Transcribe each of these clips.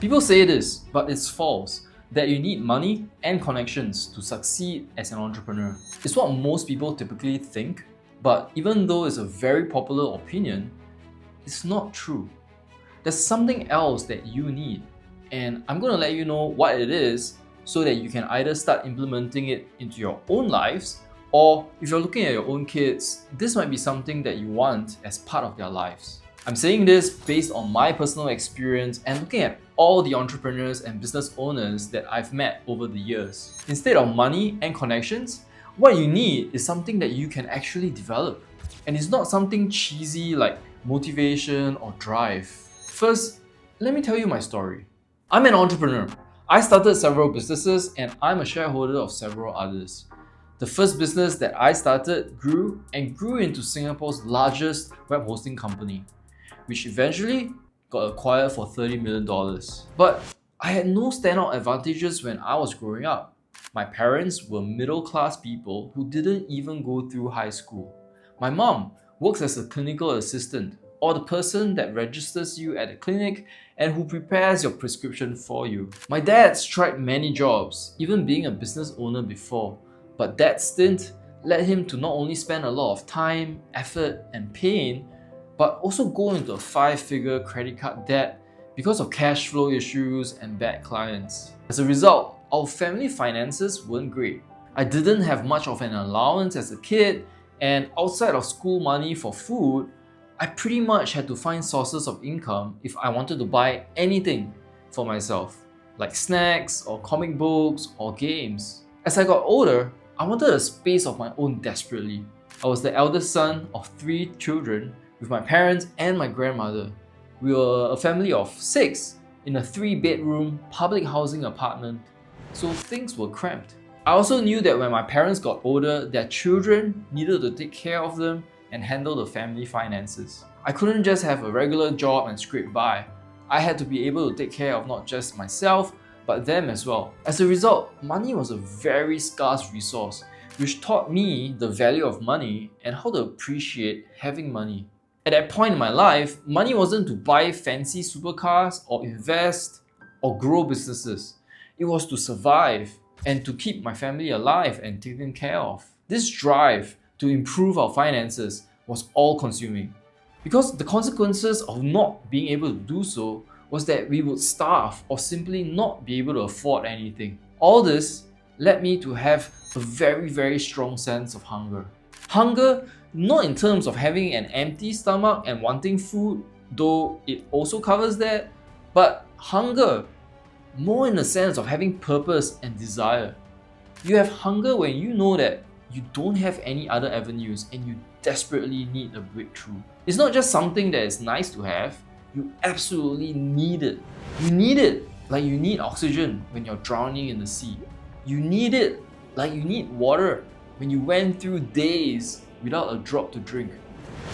People say this, but it's false, that you need money and connections to succeed as an entrepreneur. It's what most people typically think, but even though it's a very popular opinion, it's not true. There's something else that you need, and I'm going to let you know what it is so that you can either start implementing it into your own lives, or if you're looking at your own kids, this might be something that you want as part of their lives. I'm saying this based on my personal experience and looking at all the entrepreneurs and business owners that I've met over the years. Instead of money and connections, what you need is something that you can actually develop. And it's not something cheesy like motivation or drive. First, let me tell you my story. I'm an entrepreneur. I started several businesses and I'm a shareholder of several others. The first business that I started grew into Singapore's largest web hosting company, which eventually got acquired for $30 million. But I had no standout advantages when I was growing up. My parents were middle-class people who didn't even go through high school. My mom works as a clinical assistant, or the person that registers you at the clinic and who prepares your prescription for you. My dad's tried many jobs, even being a business owner before, but that stint led him to not only spend a lot of time, effort, and pain, but also go into a 5-figure credit card debt because of cash flow issues and bad clients. As a result, our family finances weren't great. I didn't have much of an allowance as a kid, and outside of school money for food, I pretty much had to find sources of income if I wanted to buy anything for myself, like snacks or comic books or games. As I got older, I wanted a space of my own desperately. I was the eldest son of 3 children with my parents and my grandmother. We were a family of 6 in a 3-bedroom public housing apartment, so things were cramped. I also knew that when my parents got older, their children needed to take care of them and handle the family finances. I couldn't just have a regular job and scrape by. I had to be able to take care of not just myself, but them as well. As a result, money was a very scarce resource, which taught me the value of money and how to appreciate having money. At that point in my life, money wasn't to buy fancy supercars or invest or grow businesses. It was to survive and to keep my family alive and taken care of. This drive to improve our finances was all-consuming, because the consequences of not being able to do so was that we would starve or simply not be able to afford anything. All this led me to have a very strong sense of hunger. Hunger, not in terms of having an empty stomach and wanting food, though it also covers that, but hunger more in the sense of having purpose and desire. You have hunger when you know that you don't have any other avenues and you desperately need a breakthrough. It's not just something that is nice to have, you absolutely need it. You need it like you need oxygen when you're drowning in the sea. You need it like you need water when you went through days without a drop to drink.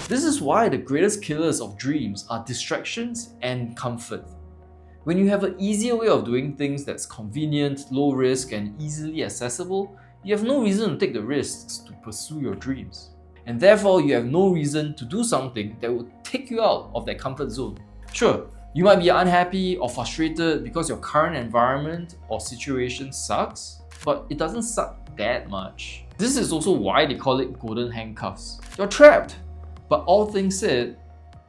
This is why the greatest killers of dreams are distractions and comfort. When you have an easier way of doing things that's convenient, low risk, and easily accessible, you have no reason to take the risks to pursue your dreams. And therefore, you have no reason to do something that will take you out of that comfort zone. Sure, you might be unhappy or frustrated because your current environment or situation sucks, but it doesn't suck that much. This is also why they call it golden handcuffs. You're trapped, but all things said,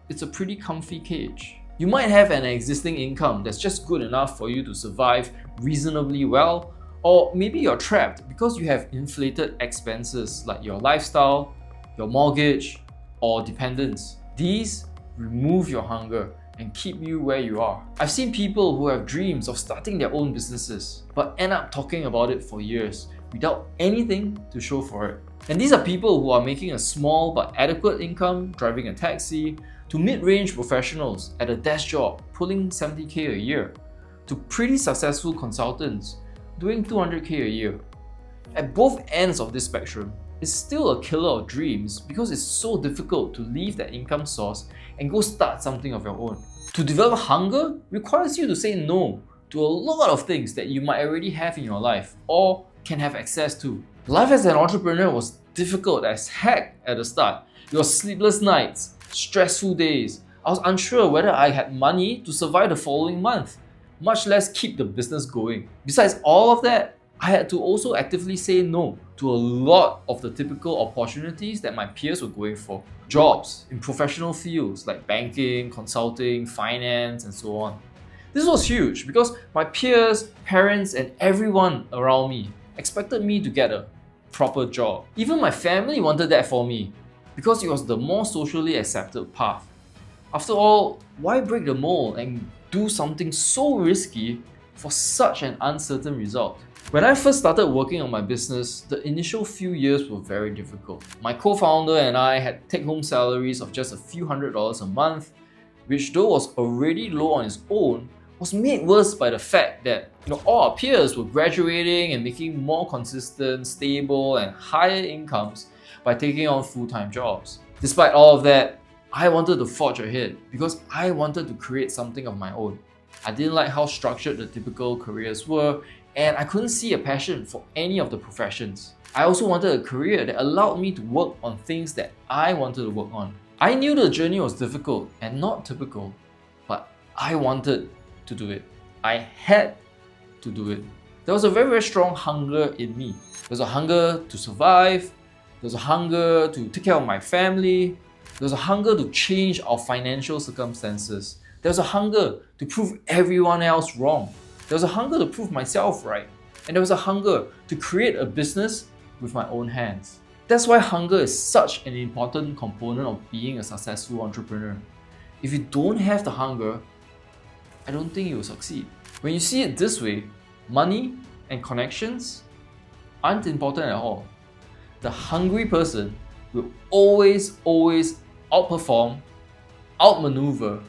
it's a pretty comfy cage. You might have an existing income that's just good enough for you to survive reasonably well, or maybe you're trapped because you have inflated expenses like your lifestyle, your mortgage, or dependents. These remove your hunger and keep you where you are. I've seen people who have dreams of starting their own businesses, but end up talking about it for years without anything to show for it. And these are people who are making a small but adequate income driving a taxi, to mid-range professionals at a desk job pulling 70k a year, to pretty successful consultants doing 200k a year. At both ends of this spectrum, it's still a killer of dreams because it's so difficult to leave that income source and go start something of your own. To develop hunger requires you to say no to a lot of things that you might already have in your life or can have access to. Life as an entrepreneur was difficult as heck at the start. It was sleepless nights, stressful days. I was unsure whether I had money to survive the following month. much less keep the business going. Besides all of that, I had to also actively say no to a lot of the typical opportunities that my peers were going for. Jobs in professional fields like banking, consulting, finance, and so on. This was huge because my peers, parents, and everyone around me expected me to get a proper job. Even my family wanted that for me because it was the more socially accepted path. After all, why break the mold and do something so risky for such an uncertain result? When I first started working on my business, the initial few years were very difficult. My co-founder and I had take-home salaries of just a few $100s a month, which though was already low on its own, was made worse by the fact that all our peers were graduating and making more consistent, stable, and higher incomes by taking on full-time jobs. Despite all of that, I wanted to forge ahead because I wanted to create something of my own. I didn't like how structured the typical careers were, and I couldn't see a passion for any of the professions. I also wanted a career that allowed me to work on things that I wanted to work on. I knew the journey was difficult and not typical, but I wanted to do it. I had to do it. There was a very, very strong hunger in me. There was a hunger to survive. There was a hunger to take care of my family. There was a hunger to change our financial circumstances. There was a hunger to prove everyone else wrong. There was a hunger to prove myself right. And there was a hunger to create a business with my own hands. That's why hunger is such an important component of being a successful entrepreneur. If you don't have the hunger, I don't think you will succeed. When you see it this way, money and connections aren't important at all. The hungry person will always outperform, outmaneuver,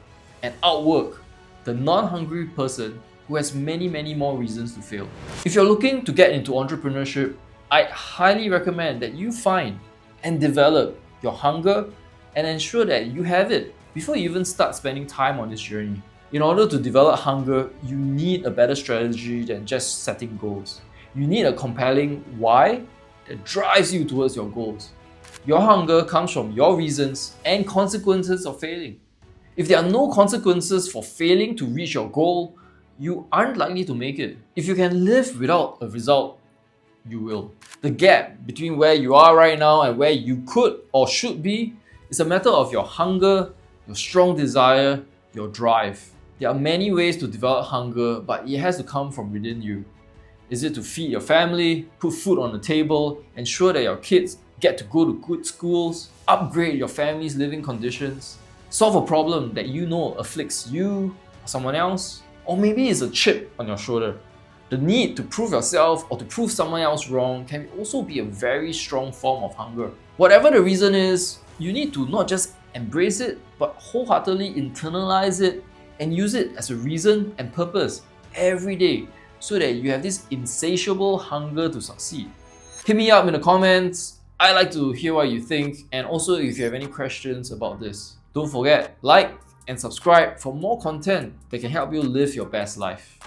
and outwork the non-hungry person who has many more reasons to fail. If you're looking to get into entrepreneurship, I highly recommend that you find and develop your hunger and ensure that you have it before you even start spending time on this journey. In order to develop hunger, you need a better strategy than just setting goals. You need a compelling why that drives you towards your goals. Your hunger comes from your reasons and consequences of failing. If there are no consequences for failing to reach your goal, you aren't likely to make it. If you can live without a result, you will. The gap between where you are right now and where you could or should be is a matter of your hunger, your strong desire, your drive. There are many ways to develop hunger, but it has to come from within you. Is it to feed your family, put food on the table, ensure that your kids get to go to good schools, upgrade your family's living conditions, solve a problem that you know afflicts you or someone else? Or maybe it's a chip on your shoulder. The need to prove yourself or to prove someone else wrong can also be a very strong form of hunger. Whatever the reason is, you need to not just embrace it, but wholeheartedly internalize it and use it as a reason and purpose every day so that you have this insatiable hunger to succeed. Hit me up in the comments. I like to hear what you think, and also if you have any questions about this. Don't forget, like and subscribe for more content that can help you live your best life.